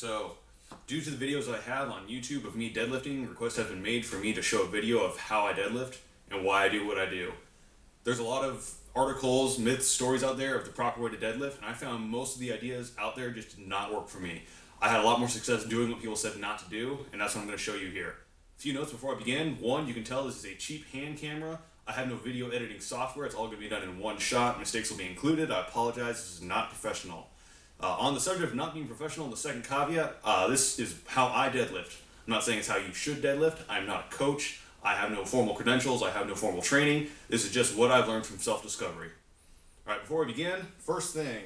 So, due to the videos I have on YouTube of me deadlifting, requests have been made for me to show a video of how I deadlift and why I do what I do. There's a lot of articles, myths, stories out there of the proper way to deadlift, and I found most of the ideas out there just did not work for me. I had a lot more success doing what people said not to do, and that's what I'm going to show you here. A few notes before I begin. One, you can tell this is a cheap hand camera. I have no video editing software. It's all going to be done in one shot. Mistakes will be included. I apologize. This is not professional. On the subject of not being professional, the second caveat, this is how I deadlift. I'm not saying it's how you should deadlift. I'm not a coach. I have no formal credentials. I have no formal training. This is just what I've learned from self-discovery. All right, before we begin, first thing,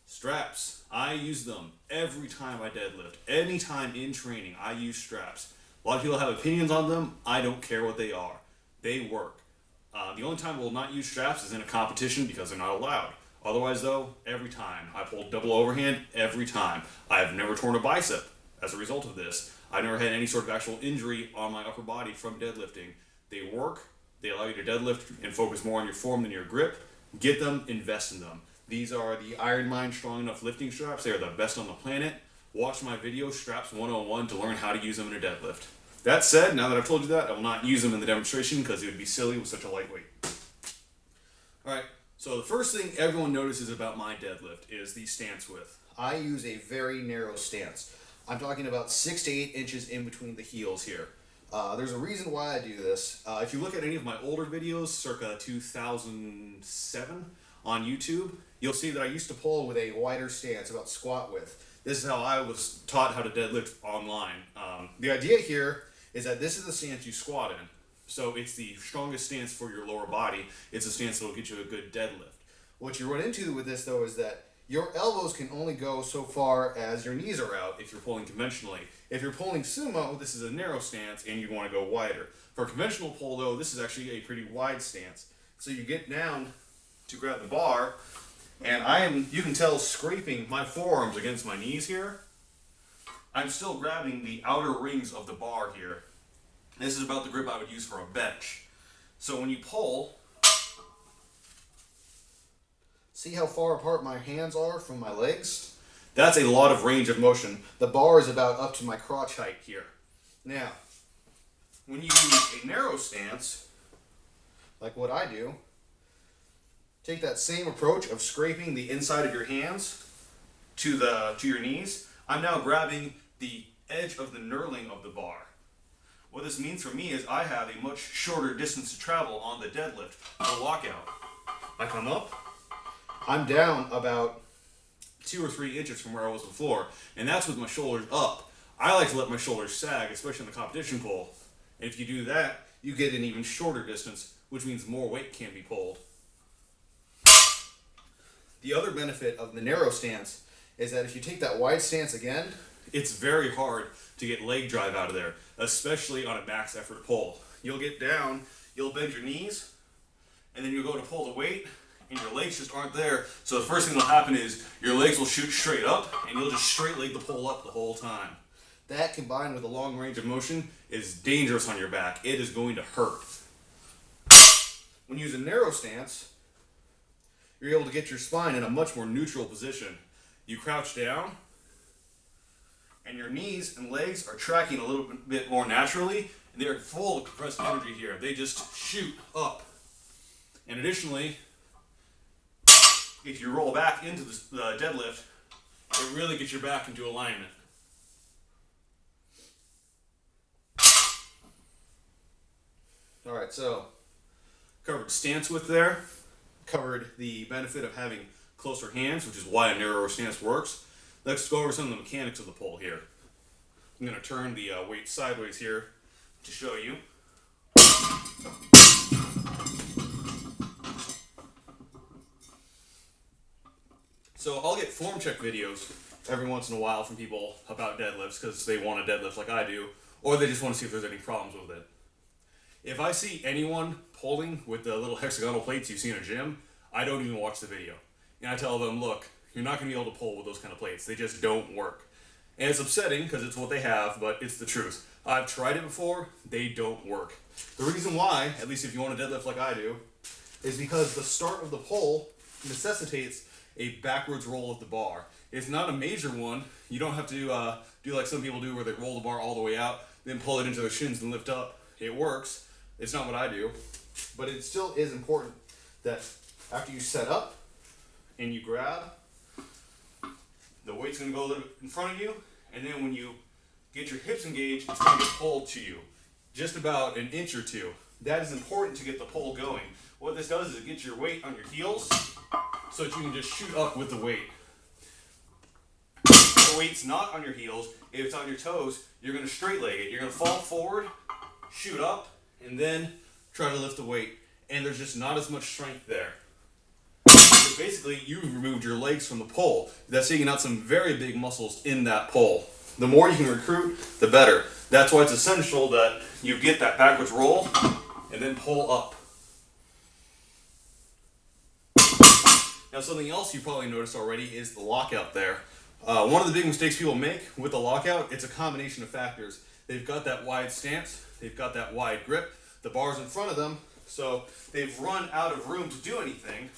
straps. I use them every time I deadlift. Anytime in training, I use straps. A lot of people have opinions on them. I don't care what they are. They work. The only time we'll not use straps is in a competition because they're not allowed. Otherwise, though, every time. I pull double overhand every time. I have never torn a bicep as a result of this. I've never had any sort of actual injury on my upper body from deadlifting. They work. They allow you to deadlift and focus more on your form than your grip. Get them, invest in them. These are the Iron Mind Strong Enough lifting straps. They are the best on the planet. Watch my video, Straps 101, to learn how to use them in a deadlift. That said, now that I've told you that, I will not use them in the demonstration because it would be silly with such a lightweight. Alright, so the first thing everyone notices about my deadlift is the stance width. I use a very narrow stance. I'm talking about 6 to 8 inches in between the heels here. There's a reason why I do this. If you look at any of my older videos, circa 2007 on YouTube, you'll see that I used to pull with a wider stance, about squat width. This is how I was taught how to deadlift online. The idea here is that this is the stance you squat in. So it's the strongest stance for your lower body. It's a stance that will get you a good deadlift. What you run into with this, though, is that your elbows can only go so far as your knees are out if you're pulling conventionally. If you're pulling sumo, this is a narrow stance and you want to go wider. For a conventional pull, though, this is actually a pretty wide stance. So you get down to grab the bar, and you can tell, scraping my forearms against my knees here. I'm still grabbing the outer rings of the bar here. This is about the grip I would use for a bench. So when you pull, see how far apart my hands are from my legs? That's a lot of range of motion. The bar is about up to my crotch height here. Now, when you use a narrow stance, like what I do, take that same approach of scraping the inside of your hands to your knees. I'm now grabbing the edge of the knurling of the bar. What this means for me is I have a much shorter distance to travel on the deadlift, the lockout. I come up, I'm down about 2 or 3 inches from where I was before, and that's with my shoulders up. I like to let my shoulders sag, especially in the competition pull. And if you do that, you get an even shorter distance, which means more weight can be pulled. The other benefit of the narrow stance is that if you take that wide stance again, it's very hard to get leg drive out of there, especially on a max effort pull. You'll get down, you'll bend your knees, and then you'll go to pull the weight, and your legs just aren't there. So the first thing that'll happen is your legs will shoot straight up, and you'll just straight leg the pull up the whole time. That, combined with a long range of motion, is dangerous on your back. It is going to hurt. When you use a narrow stance, you're able to get your spine in a much more neutral position. You crouch down, and your knees and legs are tracking a little bit more naturally, and they're full of compressed energy here. They just shoot up. And additionally, if you roll back into the deadlift, it really gets your back into alignment. Alright, so covered stance width there, covered the benefit of having closer hands, which is why a narrower stance works. Let's go over some of the mechanics of the pull here. I'm going to turn the weight sideways here to show you. So I'll get form check videos every once in a while from people about deadlifts because they want a deadlift like I do, or they just want to see if there's any problems with it. If I see anyone pulling with the little hexagonal plates you see in a gym, I don't even watch the video. And I tell them, look, you're not going to be able to pull with those kind of plates. They just don't work. And it's upsetting because it's what they have, but it's the truth. I've tried it before. They don't work. The reason why, at least if you want to deadlift like I do, is because the start of the pull necessitates a backwards roll of the bar. It's not a major one. You don't have to do like some people do where they roll the bar all the way out, then pull it into their shins and lift up. It works. It's not what I do. But it still is important that after you set up and you grab, the weight's going to go a little bit in front of you, and then when you get your hips engaged, it's going to get pulled to you just about an inch or two. That is important to get the pull going. What this does is it gets your weight on your heels so that you can just shoot up with the weight. If the weight's not on your heels, if it's on your toes, you're going to straight leg it. You're going to fall forward, shoot up, and then try to lift the weight. And there's just not as much strength there. So basically, you've removed your legs from the pull. That's taking out some very big muscles in that pull. The more you can recruit, the better. That's why it's essential that you get that backwards roll and then pull up. Now, something else you probably noticed already is the lockout there. One of the big mistakes people make with the lockout, it's a combination of factors. They've got that wide stance, they've got that wide grip, the bar's in front of them, so they've run out of room to do anything,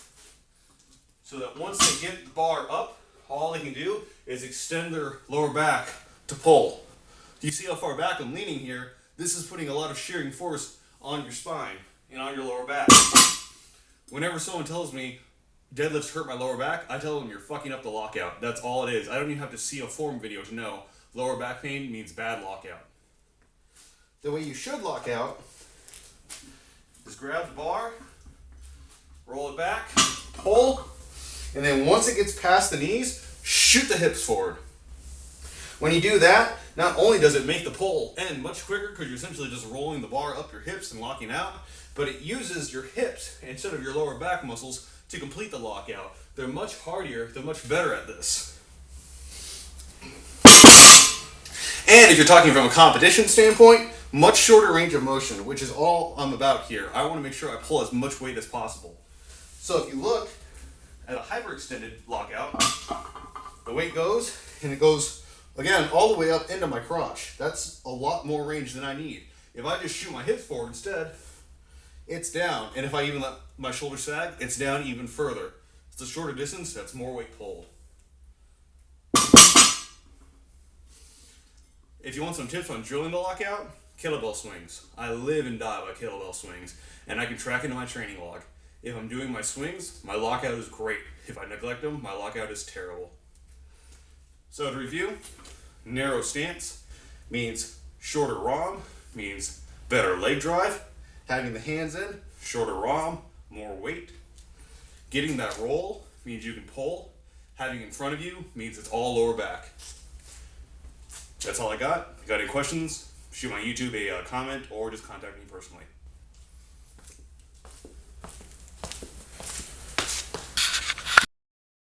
so that once they get the bar up, all they can do is extend their lower back to pull. Do you see how far back I'm leaning here? This is putting a lot of shearing force on your spine and on your lower back. Whenever someone tells me deadlifts hurt my lower back, I tell them you're fucking up the lockout. That's all it is. I don't even have to see a form video to know lower back pain means bad lockout. The way you should lock out is grab the bar, roll it back, pull, and then once it gets past the knees, shoot the hips forward. When you do that, not only does it make the pull end much quicker because you're essentially just rolling the bar up your hips and locking out, but it uses your hips instead of your lower back muscles to complete the lockout. They're much hardier, they're much better at this. And if you're talking from a competition standpoint, much shorter range of motion, which is all I'm about here. I want to make sure I pull as much weight as possible. So if you look at a hyperextended lockout, the weight goes, and it goes, again, all the way up into my crotch. That's a lot more range than I need. If I just shoot my hips forward instead, it's down. And if I even let my shoulder sag, it's down even further. It's a shorter distance, that's more weight pulled. If you want some tips on drilling the lockout, kettlebell swings. I live and die by kettlebell swings, and I can track into my training log. If I'm doing my swings, my lockout is great. If I neglect them, my lockout is terrible. So to review, narrow stance means shorter ROM, means better leg drive. Having the hands in, shorter ROM, more weight. Getting that roll means you can pull. Having in front of you means it's all lower back. That's all I got. If you got any questions, shoot my YouTube a comment or just contact me personally.